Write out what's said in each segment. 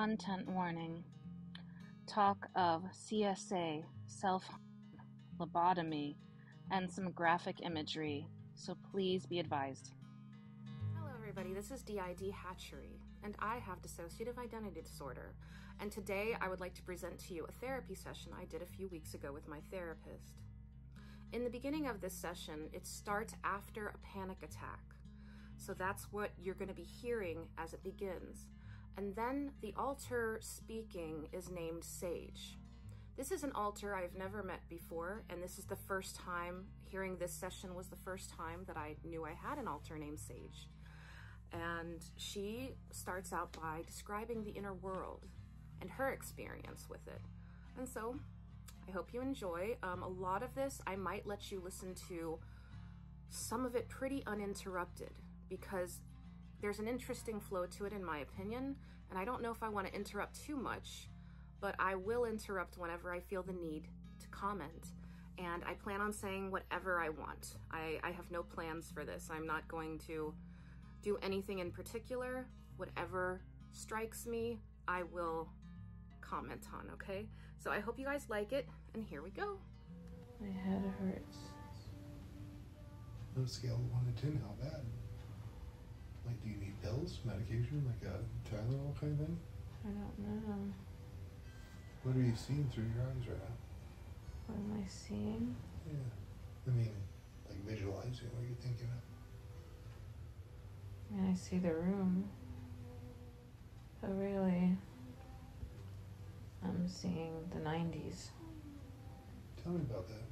Content warning. Talk of CSA, self-harm, lobotomy, and some graphic imagery, so please be advised. Hello everybody, this is DID Hatchery, and I have dissociative identity disorder. And today I would like to present to you a therapy session I did a few weeks ago with my therapist. In the beginning of this session, it starts after a panic attack. So that's what you're going to be hearing as it begins. And then the alter speaking is named Sage. This is an alter I've never met before, and this is the first time, hearing this session was the first time that I knew I had an alter named Sage. And she starts out by describing the inner world and her experience with it. And so I hope you enjoy. A lot of this I might let you listen to, some of it pretty uninterrupted, because there's an interesting flow to it in my opinion, and I don't know if I want to interrupt too much, but I will interrupt whenever I feel the need to comment. And I plan on saying whatever I want. I have no plans for this. I'm not going to do anything in particular. Whatever strikes me, I will comment on, okay? So I hope you guys like it, and here we go. My head hurts. On a scale of 1 to 10, how bad? Like, do you need pills, medication, like a Tylenol kind of thing? I don't know. What are you seeing through your eyes right now? What am I seeing? Yeah. I mean, like visualizing what you're thinking of. I mean, I see the room. But really, I'm seeing the 90s. Tell me about that.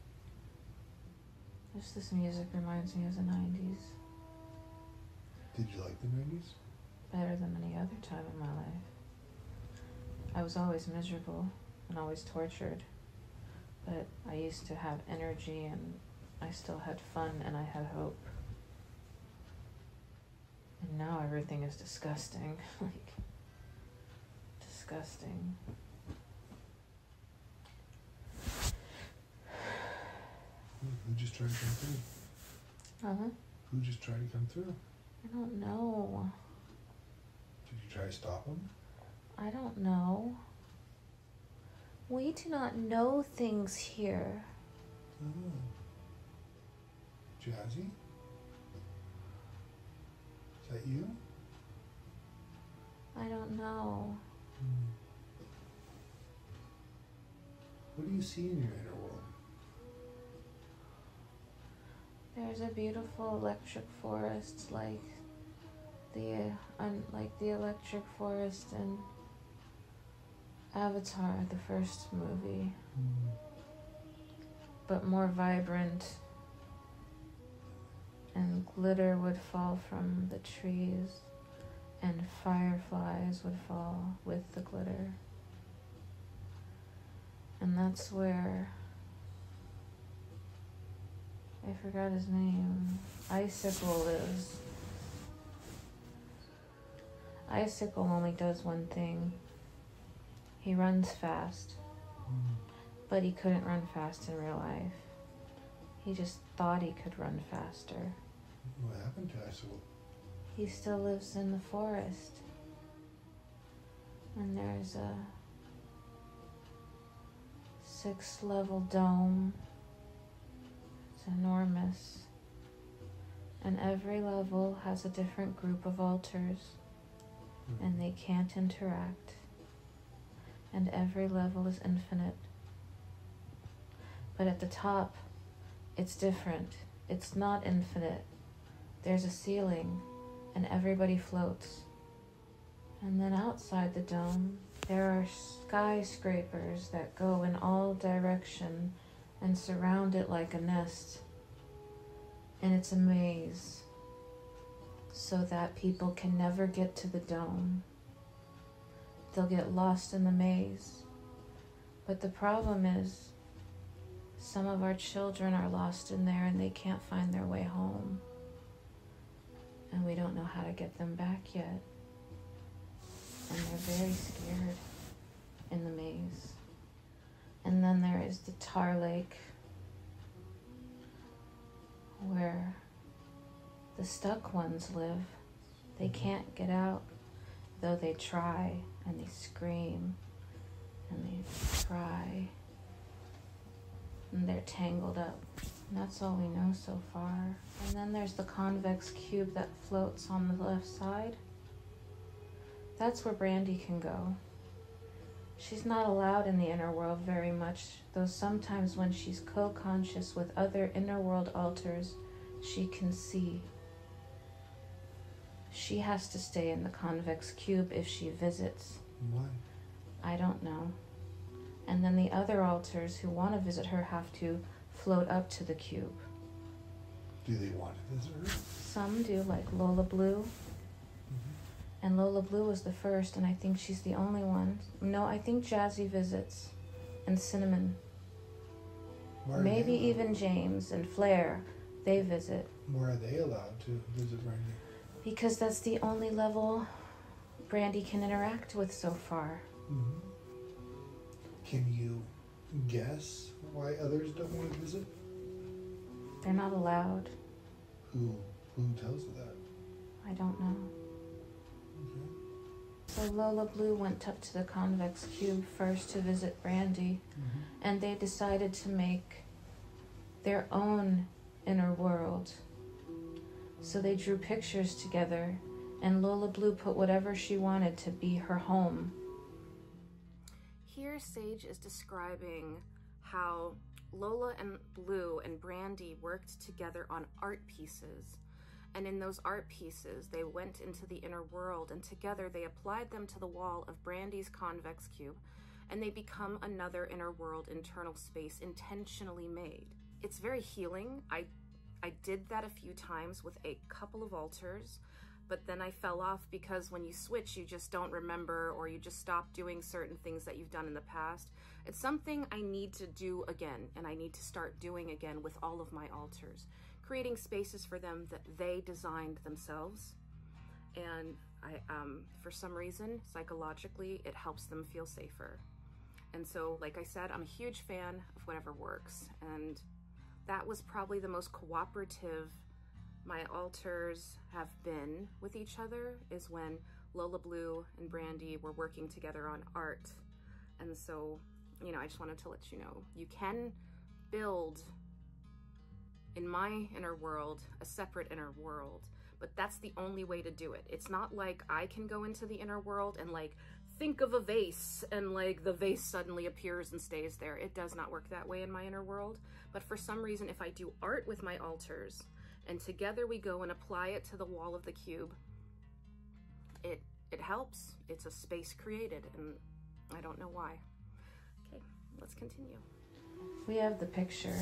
Just this music reminds me of the 90s. Did you like the 90s? Better than any other time in my life. I was always miserable and always tortured, but I used to have energy and I still had fun and I had hope. And now everything is disgusting. Like, disgusting. Who just tried to come through? Uh-huh. Who just tried to come through? I don't know. Did you try to stop them? I don't know. We do not know things here. Oh. Jazzy? Is that you? I don't know. What do you see in your inner world? There's a beautiful electric forest like the electric forest in Avatar, the first movie, but more vibrant, and glitter would fall from the trees and fireflies would fall with the glitter. And that's where, I forgot his name, Icicle lives. Icicle only does one thing. He runs fast, but he couldn't run fast in real life. He just thought he could run faster. What happened to Icicle? He still lives in the forest. And there's a 6-level dome. It's enormous. And every level has a different group of altars. And they can't interact. And every level is infinite. But at the top, it's different. It's not infinite. There's a ceiling, and everybody floats. And then outside the dome, there are skyscrapers that go in all directions and surround it like a nest. And it's a maze, so that people can never get to the dome. They'll get lost in the maze. But the problem is, some of our children are lost in there and they can't find their way home. And we don't know how to get them back yet. And they're very scared in the maze. And then there is the tar lake, where the stuck ones live. They can't get out, though they try. and they scream and they cry and they're tangled up. And that's all we know so far. And then there's the convex cube that floats on the left side. That's where Brandy can go. She's not allowed in the inner world very much, though sometimes when she's co-conscious with other inner world alters, she can see. She has to stay in the convex cube if she visits. Why? I don't know. And then the other alters who want to visit her have to float up to the cube. Do they want to visit her? Some do, like Lola Blue. And Lola Blue was the first, and I think she's the only one. No, I think Jazzy visits, and Cinnamon. Maybe even James and Flair, they visit. Where are they allowed to visit Brandy? Because that's the only level Brandy can interact with so far. Mm-hmm. Can you guess why others don't want to visit? They're not allowed. Who tells you that? I don't know. Okay. So Lola Blue went up to the convex cube first to visit Brandy, and they decided to make their own inner world. So they drew pictures together, and Lola Blue put whatever she wanted to be her home. Here, Sage is describing how Lola and Blue and Brandy worked together on art pieces. And in those art pieces, they went into the inner world, and together they applied them to the wall of Brandy's convex cube, and they become another inner world internal space intentionally made. It's very healing. I did that a few times with a couple of altars, but then I fell off because when you switch, you just don't remember, or you just stop doing certain things that you've done in the past. It's something I need to do again, and I need to start doing again with all of my altars, creating spaces for them that they designed themselves. And for some reason, psychologically, it helps them feel safer. And so, like I said, I'm a huge fan of whatever works. And that was probably the most cooperative my altars have been with each other, is when Lola Blue and Brandy were working together on art. And so, you know, I just wanted to let you know, you can build in my inner world a separate inner world, but that's the only way to do it. It's not like I can go into the inner world and like think of a vase and like the vase suddenly appears and stays there. It does not work that way in my inner world. But for some reason, if I do art with my altars and together we go and apply it to the wall of the cube, it helps. It's a space created, and I don't know why. Okay, let's continue. We have the picture,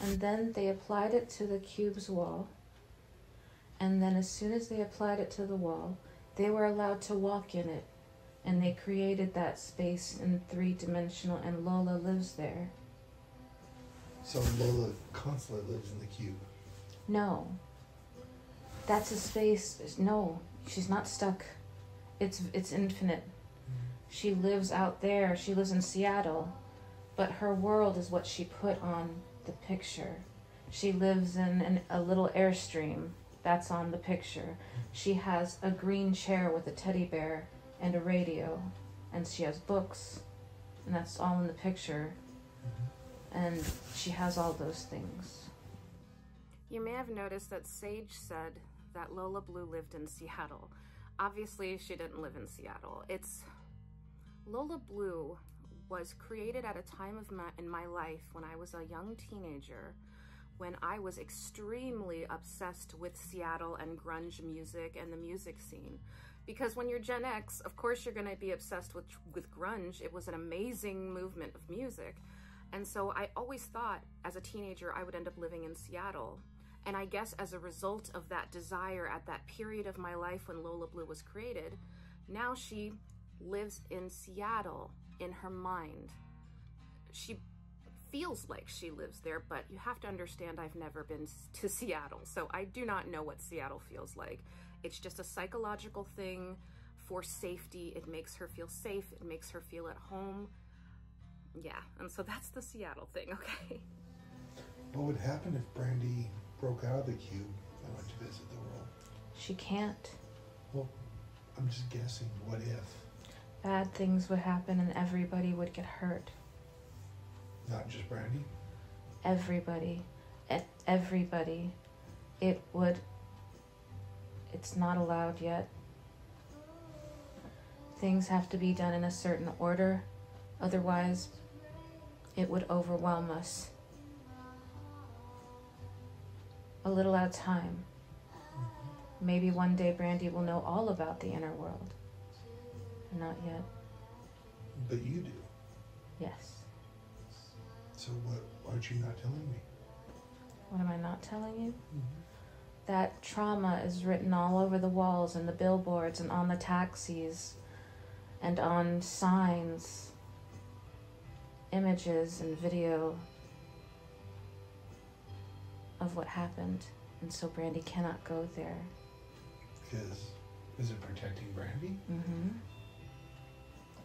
and then they applied it to the cube's wall, and then as soon as they applied it to the wall, they were allowed to walk in it, and they created that space in 3-dimensional, and Lola lives there. So Lola constantly lives in the cube? No. That's a space. No, she's not stuck. It's infinite. She lives out there. She lives in Seattle. But her world is what she put on the picture. She lives in a little Airstream. That's on the picture. She has a green chair with a teddy bear and a radio. And she has books. And that's all in the picture. And she has all those things. You may have noticed that Sage said that Lola Blue lived in Seattle. Obviously, she didn't live in Seattle. Lola Blue was created at a time in my life when I was a young teenager, when I was extremely obsessed with Seattle and grunge music and the music scene. Because when you're Gen X, of course you're gonna be obsessed with grunge. It was an amazing movement of music. And so I always thought as a teenager I would end up living in Seattle. And I guess as a result of that desire at that period of my life when Lola Blue was created, now she lives in Seattle in her mind. She feels like she lives there, but you have to understand I've never been to Seattle, so I do not know what Seattle feels like. It's just a psychological thing for safety. It makes her feel safe. It makes her feel at home. Yeah, and so that's the Seattle thing, okay? What would happen if Brandy broke out of the cube and went to visit the world? She can't. Well, I'm just guessing, what if? bad things would happen and everybody would get hurt. Not just Brandy? Everybody. Everybody. It's not allowed yet. Things have to be done in a certain order, otherwise it would overwhelm us. A little at a time. Maybe one day Brandy will know all about the inner world. Not yet. But you do. Yes. So what aren't you not telling me? What am I not telling you? That trauma is written all over the walls and the billboards and on the taxis and on signs, images and video of what happened. And so Brandy cannot go there. Because, is it protecting Brandy?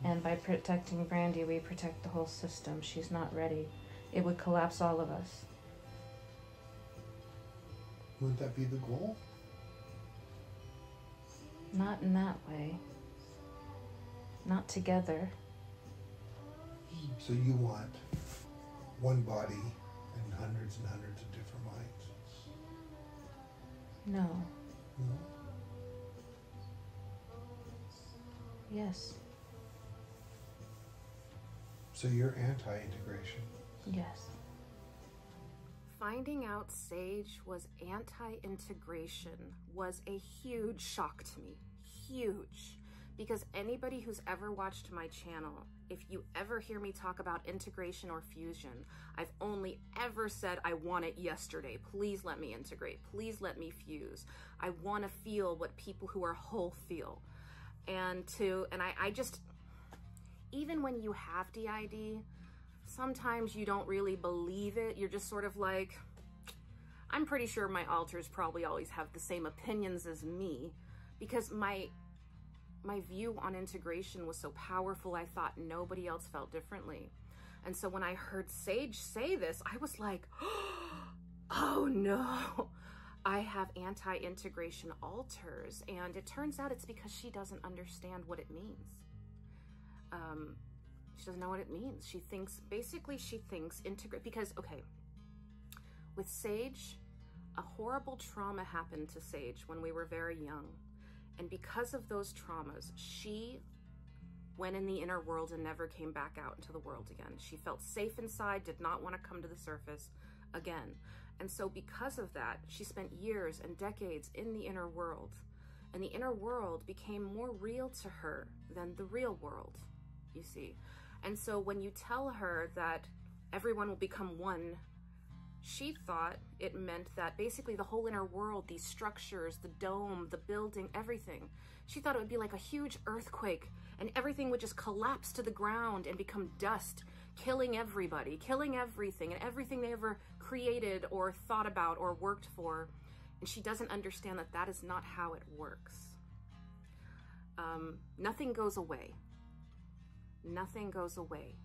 And by protecting Brandy, we protect the whole system. She's not ready. It would collapse all of us. Wouldn't that be the goal? Not in that way. Not together. So you want one body and hundreds of different minds? No. No? Yes. So you're anti-integration? Yes. Finding out Sage was anti-integration was a huge shock to me. Huge. Because anybody who's ever watched my channel, if you ever hear me talk about integration or fusion, I've only ever said I want it yesterday. Please let me integrate. Please let me fuse. I want to feel what people who are whole feel. And I just, even when you have DID, sometimes you don't really believe it. You're just sort of like, I'm pretty sure my alters probably always have the same opinions as me, because my view on integration was so powerful, I thought nobody else felt differently. And so when I heard Sage say this, I was like, oh no, I have anti-integration alters. And it turns out it's because she doesn't understand what it means. She doesn't know what it means. She thinks integrate, because, okay, with Sage, a horrible trauma happened to Sage when we were very young. And because of those traumas, she went in the inner world and never came back out into the world again. She felt safe inside, did not want to come to the surface again. And so because of that, she spent years and decades in the inner world. And the inner world became more real to her than the real world, you see. And so when you tell her that everyone will become one, she thought it meant that basically the whole inner world, these structures, the dome, the building, everything, she thought it would be like a huge earthquake and everything would just collapse to the ground and become dust, killing everybody, killing everything and everything they ever created or thought about or worked for. And she doesn't understand that that is not how it works. Nothing goes away. Nothing goes away.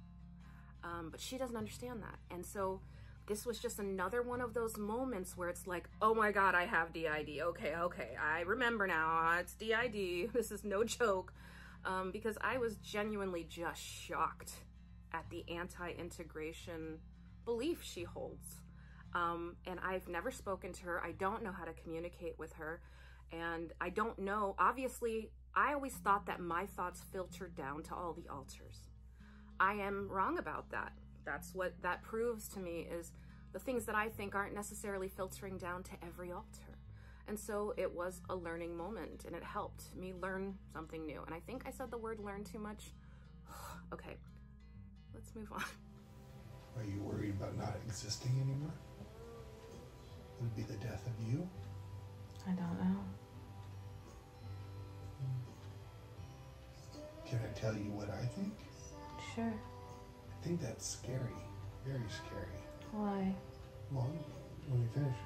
But she doesn't understand that. And so this was just another one of those moments where it's like, oh my God, I have DID. Okay, I remember now. It's DID. This is no joke. Because I was genuinely just shocked at the anti-integration belief she holds. And I've never spoken to her. I don't know how to communicate with her. And I don't know, obviously, I always thought that my thoughts filtered down to all the alters. I am wrong about that. That's what that proves to me, is the things that I think aren't necessarily filtering down to every alter. And so it was a learning moment, and it helped me learn something new. And I think I said the word learn too much. Okay, let's move on. Are you worried about not existing anymore? Would it be the death of you? I don't know. Can I tell you what I think? Sure. I think that's scary. Very scary. Why? Well, let me finish.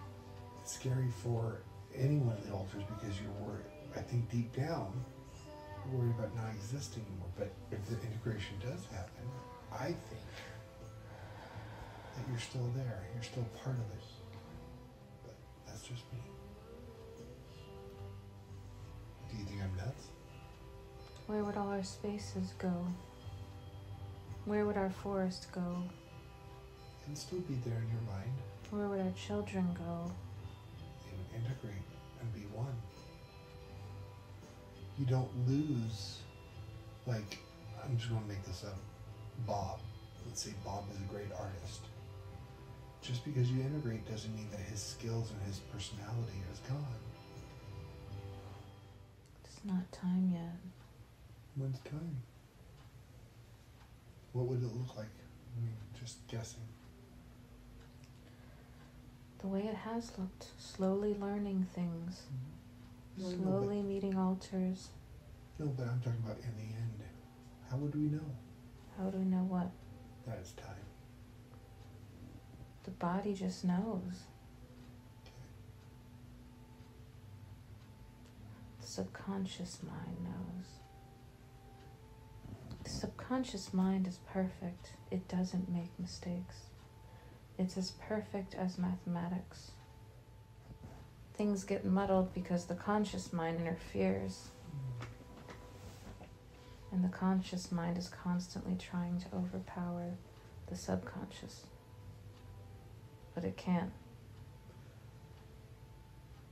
It's scary for any one of the alters because you're worried. I think deep down, you're worried about not existing anymore. But if the integration does happen, I think that you're still there. You're still part of it. But that's just me. Do you think I'm nuts? Where would all our spaces go? Where would our forest go? It'd still be there in your mind. Where would our children go? They would integrate and be one. You don't lose, like, I'm just going to make this up, Bob. Let's say Bob is a great artist. Just because you integrate doesn't mean that his skills and his personality is gone. It's not time yet. When's time? What would it look like? I mean, just guessing. The way it has looked, slowly learning things, No, I know, slowly meeting altars. No, but I'm talking about in the end. How would we know How do we know what? that it's time? The body just knows. The subconscious mind knows. The subconscious mind is perfect. It doesn't make mistakes. It's as perfect as mathematics. Things get muddled because the conscious mind interferes. And the conscious mind is constantly trying to overpower the subconscious. But it can't.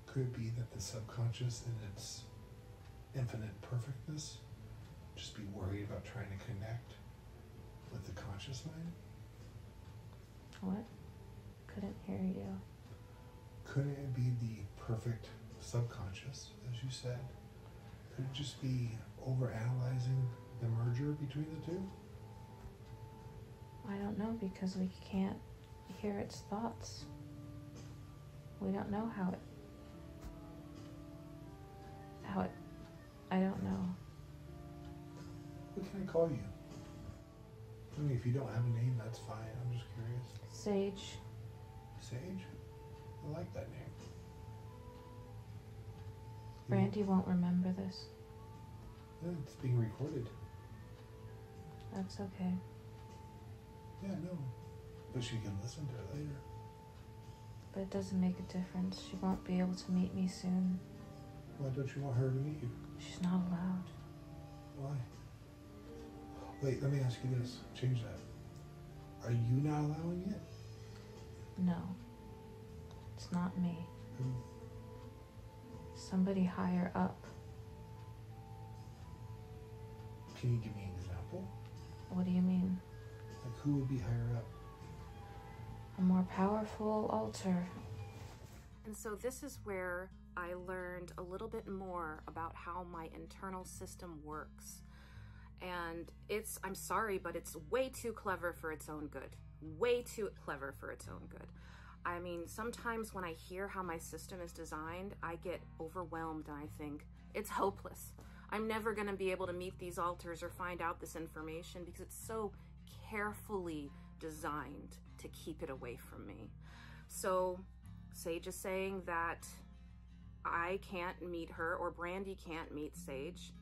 Could it be that the subconscious in its infinite perfectness just be worried about trying to connect with the conscious mind? What? Couldn't hear you. Couldn't it be the perfect subconscious, as you said? Could it just be overanalyzing the merger between the two? I don't know, because we can't hear its thoughts. We don't know how it, I don't know. What can I call you? I mean, if you don't have a name, that's fine. I'm just curious. Sage. Sage? I like that name. Brandy won't remember this. Yeah, it's being recorded. That's okay. Yeah, no. But she can listen to it later. But it doesn't make a difference. She won't be able to meet me soon. Why don't you want her to meet you? She's not allowed. Why? Wait, let me ask you this. Change that. Are you not allowing it? No. It's not me. Who? Somebody higher up. Can you give me an example? What do you mean? Like, who would be higher up? A more powerful altar. And so this is where I learned a little bit more about how my internal system works. And I'm sorry, but it's way too clever for its own good. Way too clever for its own good. I mean, sometimes when I hear how my system is designed, I get overwhelmed and I think, it's hopeless. I'm never gonna be able to meet these altars or find out this information because it's so carefully designed to keep it away from me. So Sage is saying that I can't meet her, or Brandy can't meet Sage,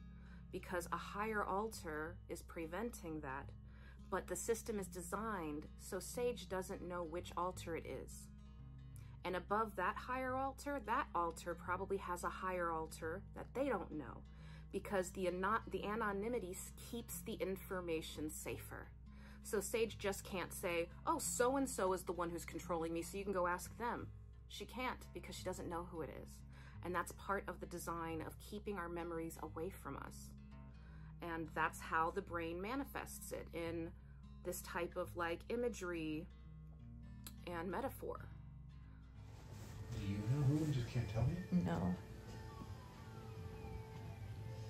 because a higher altar is preventing that. But the system is designed so Sage doesn't know which altar it is. And above that altar probably has a higher altar that they don't know, because the anonymity keeps the information safer. So Sage just can't say, oh, so-and-so is the one who's controlling me, so you can go ask them. She can't, because she doesn't know who it is. And that's part of the design of keeping our memories away from us. And that's how the brain manifests it, in this type of like imagery and metaphor. Do you know who and just can't tell me? No.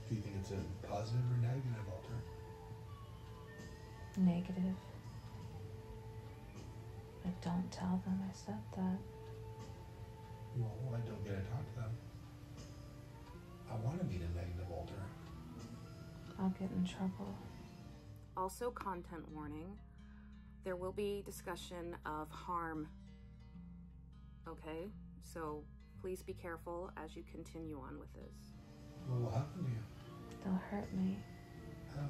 Do you think it's a positive or negative altar? Negative. But don't tell them I said that. Well, I don't get to talk to them. I want to meet a negative altar. I'll get in trouble. Also, content warning, there will be discussion of harm. Okay? So please be careful as you continue on with this. What will happen to you? They'll hurt me. How?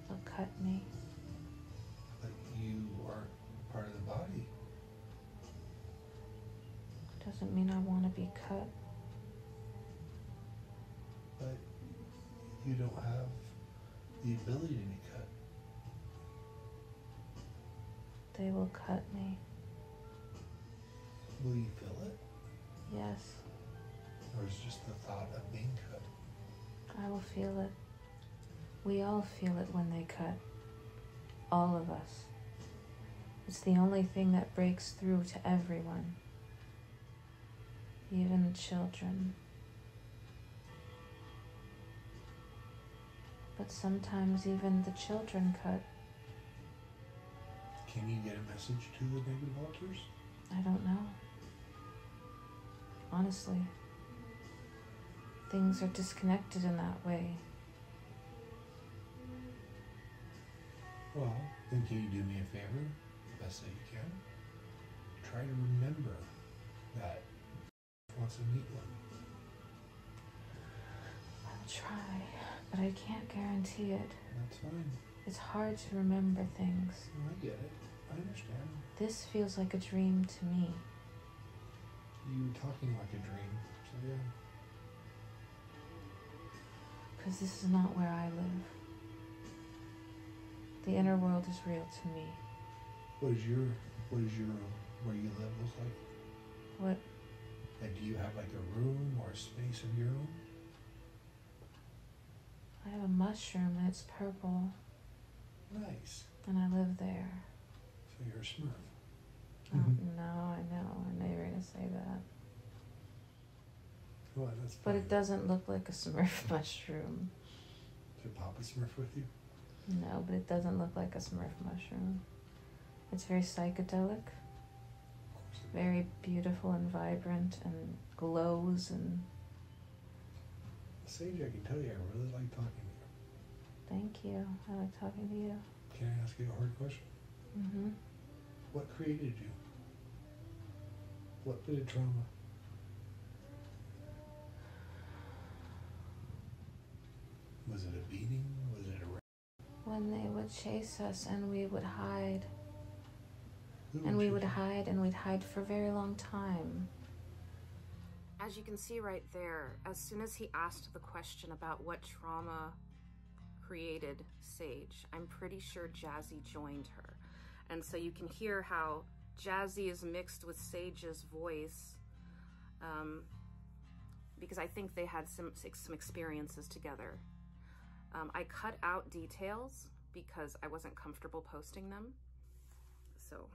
They'll cut me. But you are part of the body. Doesn't mean I want to be cut. But you don't have the ability to be cut. They will cut me. Will you feel it? Yes, Or is it just the thought of being cut? I will feel it. We all feel it when they cut. All of us. It's the only thing that breaks through to everyone. Even children. But sometimes even the children cut. Can you get a message to the negative alters? I don't know. Honestly. Things are disconnected in that way. Well, then can you do me a favor? Best that you can. Try to remember that wants to meet one. I'll try, but I can't guarantee it. That's fine. It's hard to remember things. No, I get it. I understand. This feels like a dream to me. You were talking like a dream, so yeah. Because this is not where I live. The inner world is real to me. What is your where you live look like? What? Like, do you have like a room or a space of your own? I have a mushroom and it's purple. Nice. And I live there. So you're a Smurf. No, I know. I know you're going to say that. Well, that's But fine. it doesn't look like a Smurf mushroom. Did Papa Smurf with you? No, but it doesn't look like a Smurf mushroom. It's very psychedelic. Very beautiful and vibrant and glows and... Sage, I can tell you, I really like talking to you. Thank you. I like talking to you. Can I ask you a hard question? Mm-hmm. What created you? What bit of trauma? Was it a beating? Was it a... When they would chase us and we would hide. Who And we chase would you? hide and we'd hide for a very long time. As you can see right there, as soon as he asked the question about what trauma created Sage, I'm pretty sure Jazzy joined her. And so you can hear how Jazzy is mixed with Sage's voice, because I think they had some experiences together. I cut out details because I wasn't comfortable posting them. So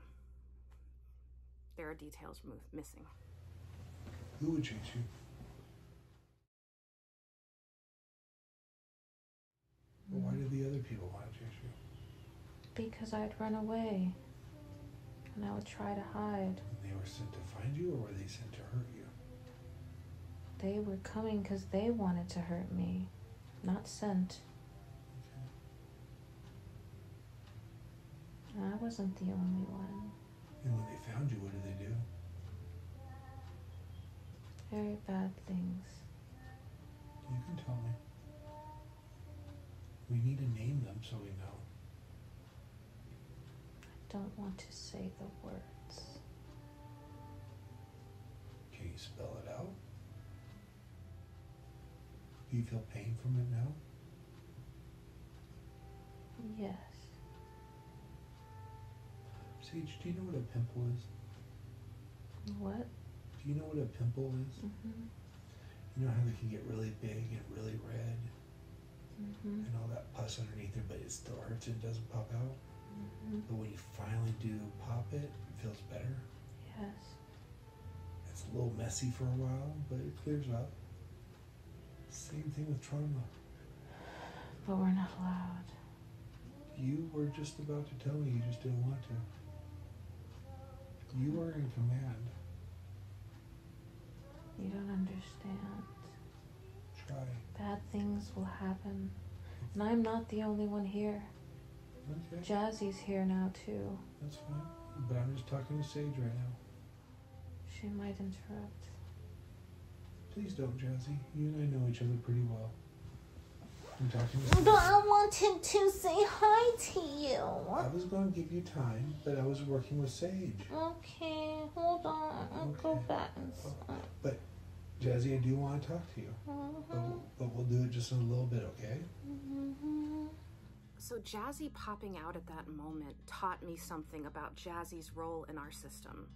there are details missing. Who would chase you? Well, why did the other people want to chase you? Because I'd run away. And I would try to hide. And they were sent to find you, or were they sent to hurt you? They were coming because they wanted to hurt me. Not sent. Okay. And I wasn't the only one. And when they found you, what did they do? Very bad things. You can tell me. We need to name them so we know. I don't want to say the words. Can you spell it out? Do you feel pain from it now? Yes. Sage, do you know what a pimple is? What? Do you know what a pimple is? Mm-hmm. You know how they can get really big and really red Mm-hmm. and all that pus underneath it, but it still hurts and doesn't pop out? Mm-hmm. But when you finally do pop it, it feels better. Yes. It's a little messy for a while, but it clears up. Same thing with trauma. But we're not allowed. You were just about to tell me, you just didn't want to. You are in command. You don't understand. Try. Bad things will happen. And I'm not the only one here. Okay, Jazzy's here now too. that's fine. But I'm just talking to Sage right now. She might interrupt. Please don't, Jazzy. You and I know each other pretty well. I'm talking to Sage. But I wanted to say hi to you. I was going to give you time, but I was working with Sage. Okay, hold on. I'll go Okay. back inside. But, Jazzy, I do want to talk to you. Mm-hmm. But we'll do it just in a little bit, okay? Mm-hmm. So Jazzy popping out at that moment taught me something about Jazzy's role in our system.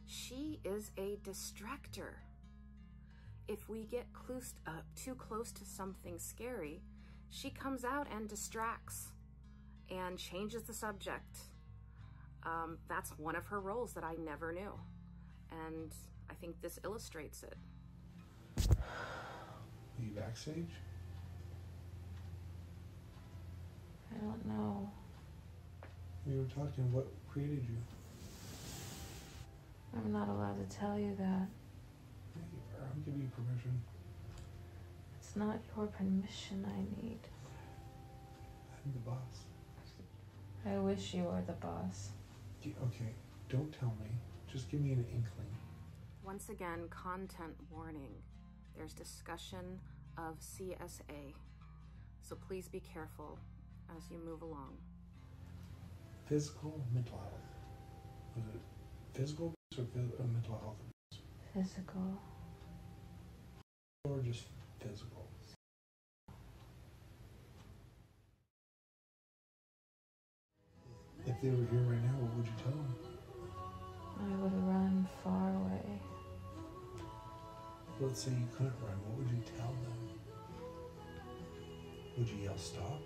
She is a distractor. If we get too close to something scary, she comes out and distracts and changes the subject. That's one of her roles that I never knew. And I think this illustrates it. Are you backstage? I don't know. We were talking, what created you? I'm not allowed to tell you that. I'll give you permission. It's not your permission I need. I'm the boss. I wish you were the boss. Okay, don't tell me. Just give me an inkling. Once again, content warning. There's discussion of CSA. So please be careful as you move along. Physical, mental health. Was it physical or mental health? Physical. Or just physical? If they were here right now, what would you tell them? I would run far away. Let's say you couldn't run, what would you tell them? Would you yell stop?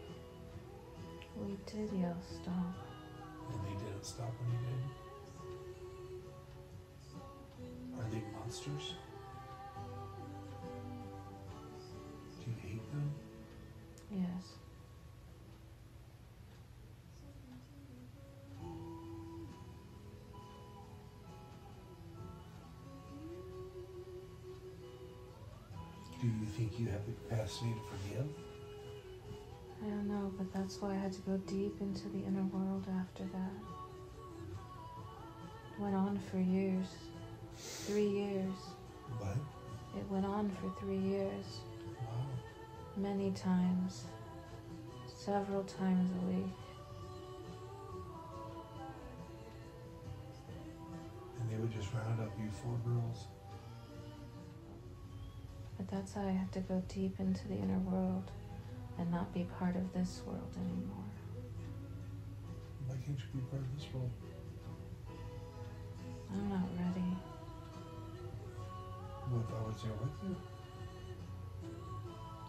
We did yell stop. And they didn't stop when you did? Are they monsters? Do you hate them? Yes. Do you think you have the capacity to forgive? I don't know, but that's why I had to go deep into the inner world after that. It went on for years. 3 years. What? It went on for 3 years. Wow. Many times. Several times a week. And they would just round up you 4 girls? But that's how I had to go deep into the inner world and not be part of this world anymore. Why can't you be part of this world? I'm not ready. What if I was there with you?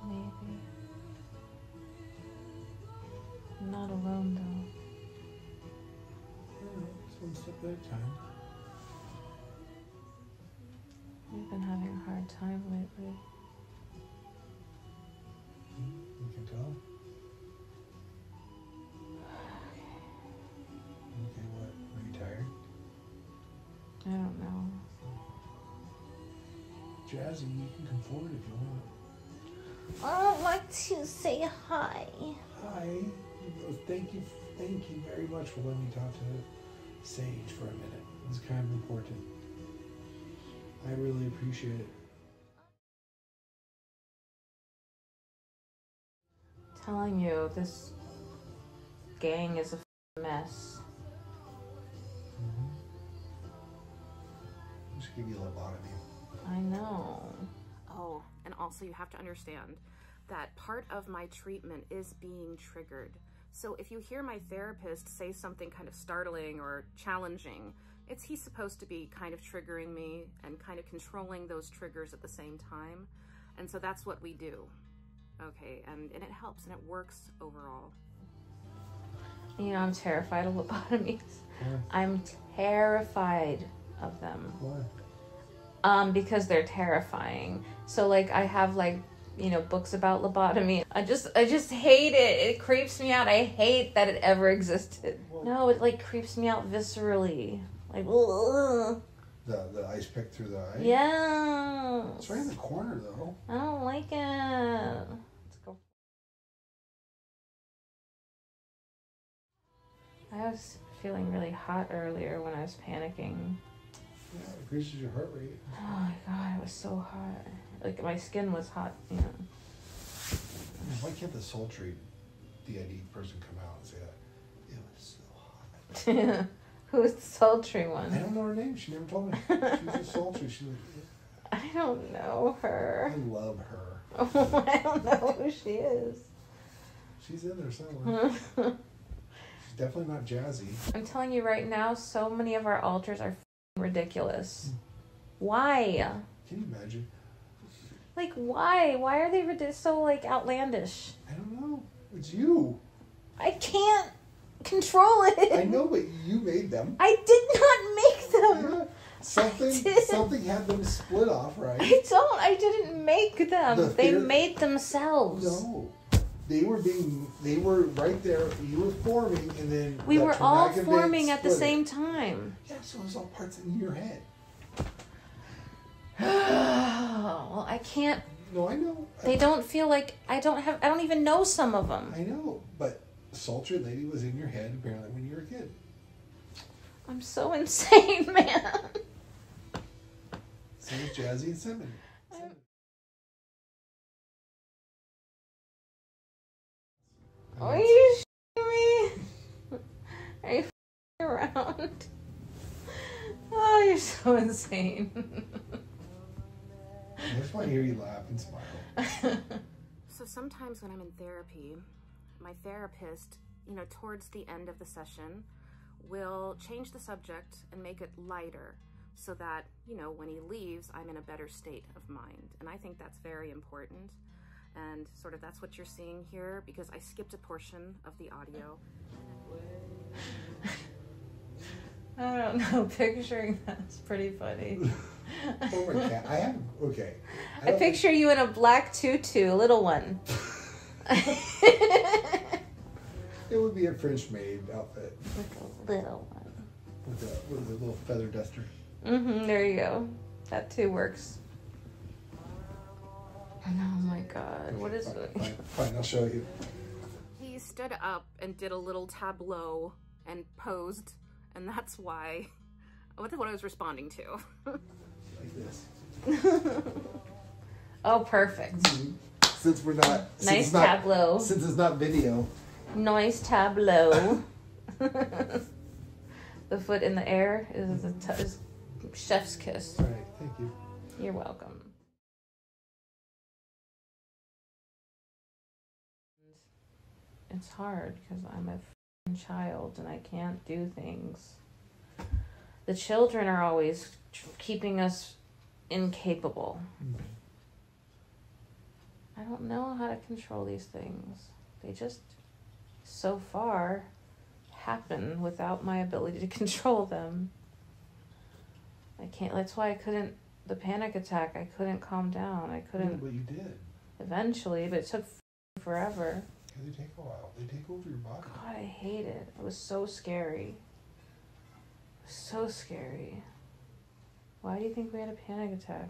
Maybe. I'm not alone though. It's one step at a time. We've been having a hard time lately. You can tell. Okay, what? Are you tired? I don't know. Jazzy, you can come forward if you want. I would like to say hi. Hi. Thank you very much for letting me talk to Sage for a minute. It's kind of important. I really appreciate it. Telling you, this gang is a mess. I should give you a lobotomy. I know. Oh, and also you have to understand that part of my treatment is being triggered. So if you hear my therapist say something kind of startling or challenging, he's supposed to be kind of triggering me and kind of controlling those triggers at the same time. And so that's what we do. Okay, and it helps and it works overall. You know, I'm terrified of lobotomies. Why? I'm terrified of them. Why? Because they're terrifying. So like I have like, you know, books about lobotomy. I just hate it. It creeps me out. I hate that it ever existed. No, it like creeps me out viscerally. Like, ugh. The ice pick through the eye? Yeah. It's right in the corner though. I don't like it. Let's go. I was feeling really hot earlier when I was panicking. Yeah, it increases your heart rate. Oh my god, it was so hot. Like my skin was hot, you know. Why can't the sultry DID person come out and say that? It was so hot. Who's the sultry I one? don't know her name. She never told me. She's a sultry. She's like, I don't know her. I love her. I don't know who she is. She's in there somewhere. She's definitely not jazzy. I'm telling you right now, so many of our altars are ridiculous. Why? Can you imagine? Like, why? Why are they so, like, outlandish? I don't know. It's you. I can't control it. I know, but you made them. I did not make them. Yeah. Something had them split off, right? I didn't make them. They made themselves. No. They were right there. You were forming, and then we were all forming at the same time. Yeah, so it was all parts in your head. Well, I can't. No, I know. They don't feel like I don't even know some of them. I know, but Sultry Lady was in your head apparently when you were a kid. I'm so insane, man. So was Jazzy and Cinnamon. Are you shitting me? Are you f***ing around? Oh, you're so insane. I just want to hear you laugh and smile. So sometimes when I'm in therapy, my therapist, towards the end of the session, will change the subject and make it lighter so that, when he leaves, I'm in a better state of mind. And I think that's very important. And sort of that's what you're seeing here, because I skipped a portion of the audio. I don't know. Picturing that's pretty funny. Oh my cat. Okay. I picture you in a black tutu, a little one. It would be a French maid outfit. Like a little one. With a little feather duster. There you go. That too works. Oh my god. Okay, what is it? Fine, I'll show you. He stood up and did a little tableau and posed, and that's why. What I was responding to. Like this. Oh, perfect. Since we're not... Nice tableau. Since it's not video. Nice tableau. The foot in the air is chef's kiss. All right, thank you. You're welcome. It's hard because I'm a f***ing child and I can't do things. The children are always keeping us incapable. I don't know how to control these things. They just, so far, happen without my ability to control them. I can't, that's why I couldn't, the panic attack, I couldn't calm down. I couldn't. Yeah, but you did. Eventually, but it took forever. Yeah, they take a while. They take over your body. God, I hate it. It was so scary. So scary. Why do you think we had a panic attack?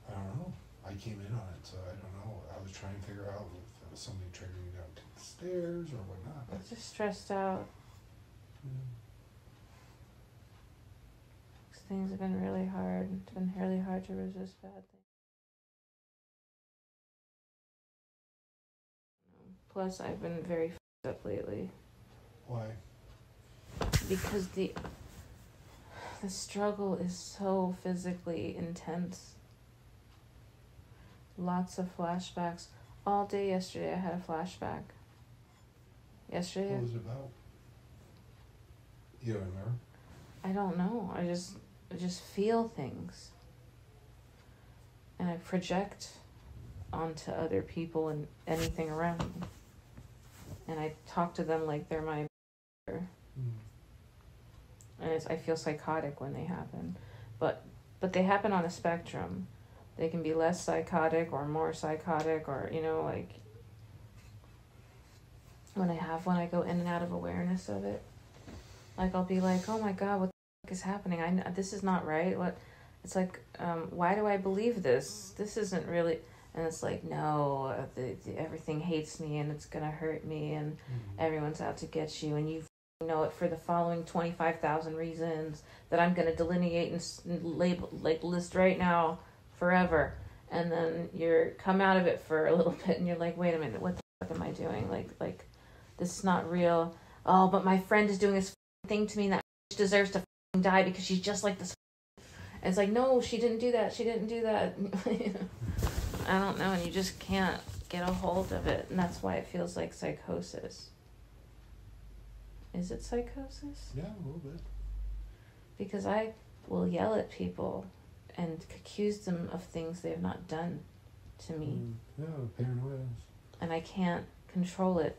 I don't know. I came in on it, so I don't know. I was trying to figure out if there was somebody triggering you down to the stairs or whatnot. I was just stressed out. Things have been really hard. It's been really hard to resist bad things. Plus, I've been very f***ed up lately. Why? Because the struggle is so physically intense. Lots of flashbacks. All day yesterday I had a flashback. Yesterday? What was it about? You don't remember? I don't know. I just feel things. And I project onto other people and anything around me. And I talk to them like they're my and I feel psychotic when they happen. But they happen on a spectrum. They can be less psychotic or more psychotic, or, like when I go in and out of awareness of it. Like, I'll be like, oh my God, what the fuck is happening? This is not right. It's like, why do I believe this? This isn't really... And it's like, no, everything hates me and it's going to hurt me and everyone's out to get you and you know it for the following 25,000 reasons that I'm going to delineate and label, list right now forever. And then you're come out of it for a little bit and you're like, wait a minute, what the fuck am I doing? Like this is not real. Oh, but my friend is doing this thing to me and that deserves to die because she's just like this. And it's like, no, she didn't do that. She didn't do that. I don't know, and you just can't get a hold of it, and that's why it feels like psychosis. Is it psychosis? Yeah, a little bit. Because I will yell at people and accuse them of things they have not done to me. Yeah, paranoia. And I can't control it.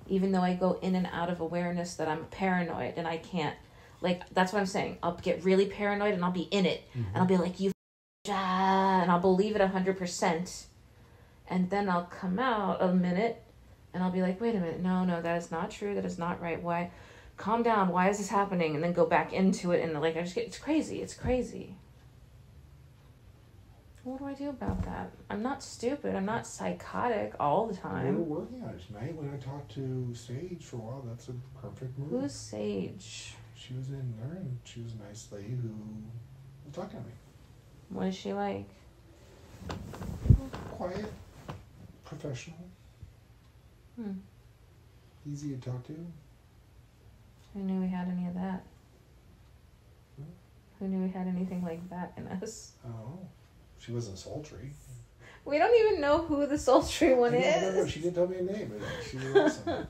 Even though I go in and out of awareness that I'm paranoid and I can't, like, that's what I'm saying. I'll get really paranoid and I'll be in it. Mm-hmm. And I'll be like, and I'll believe it 100%. And then I'll come out a minute and I'll be like, wait a minute, no, that is not true. That is not right. Why? Calm down. Why is this happening? And then go back into it. And like, it's crazy. It's crazy. What do I do about that? I'm not stupid. I'm not psychotic all the We time. were working on it tonight when I talked to Sage for a while. That's a perfect move. Who's Sage? She was in there, and she was a nice lady who was talking to me. What is she like? Quiet, professional, easy to talk to. Who knew we had any of that? Hmm? Who knew we had anything like that in us? Oh, she wasn't sultry. We don't even know who the sultry one is. No, she didn't tell me a name, but she was awesome.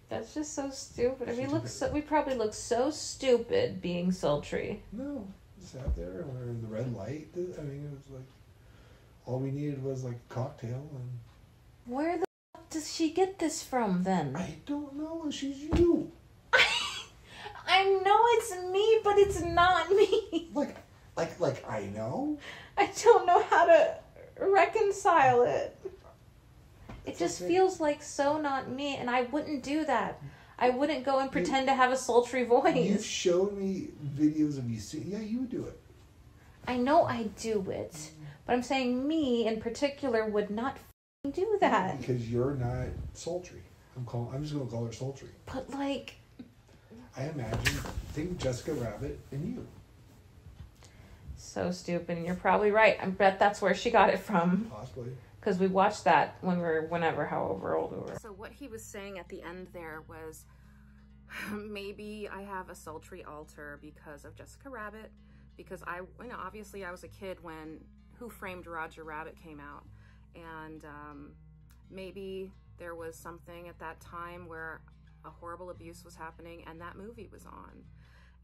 That's just so stupid. I mean, She we probably look so stupid being sultry. No, we sat there and we were in the red light. I mean, it was like, all we needed was like a cocktail, and Where the fuck does she get this from then? I don't know, she's you. I know it's me, but it's not me. Like I know? I don't know how to reconcile it. It just okay. feels like so not me, and I wouldn't do that. I wouldn't go and pretend to have a sultry voice. You've showed me videos of you singing. Yeah, you would do it. I know I do it, but I'm saying me in particular would not do that. Because you're not sultry. I'm just gonna call her sultry. But like, I imagine, think Jessica Rabbit and you. so stupid, and you're probably right. I bet that's where she got it from. Possibly. Because we watched that when we were, however old we were. So what he was saying at the end there was, maybe I have a sultry alter because of Jessica Rabbit, because obviously I was a kid when Who Framed Roger Rabbit came out, and maybe there was something at that time where a horrible abuse was happening and that movie was on,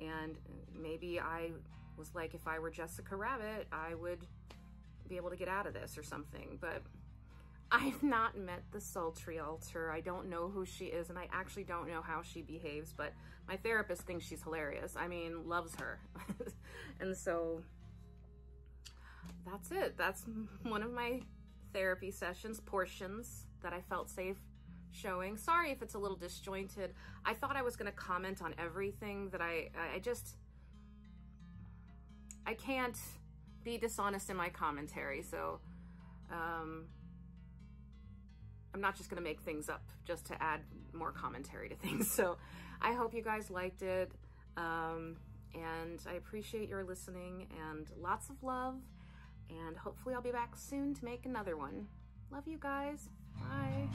and maybe I was like, if I were Jessica Rabbit, I would be able to get out of this or something. But I've not met the sultry alter. I don't know who she is, and I actually don't know how she behaves, but my therapist thinks she's hilarious. I mean, loves her. And so that's it. That's one of my therapy sessions that I felt safe showing. Sorry if it's a little disjointed. I thought I was going to comment on everything that I can't be dishonest in my commentary, so I'm not just gonna make things up just to add more commentary to things. So I hope you guys liked it, and I appreciate your listening, and lots of love, and hopefully I'll be back soon to make another one. Love you guys. Bye.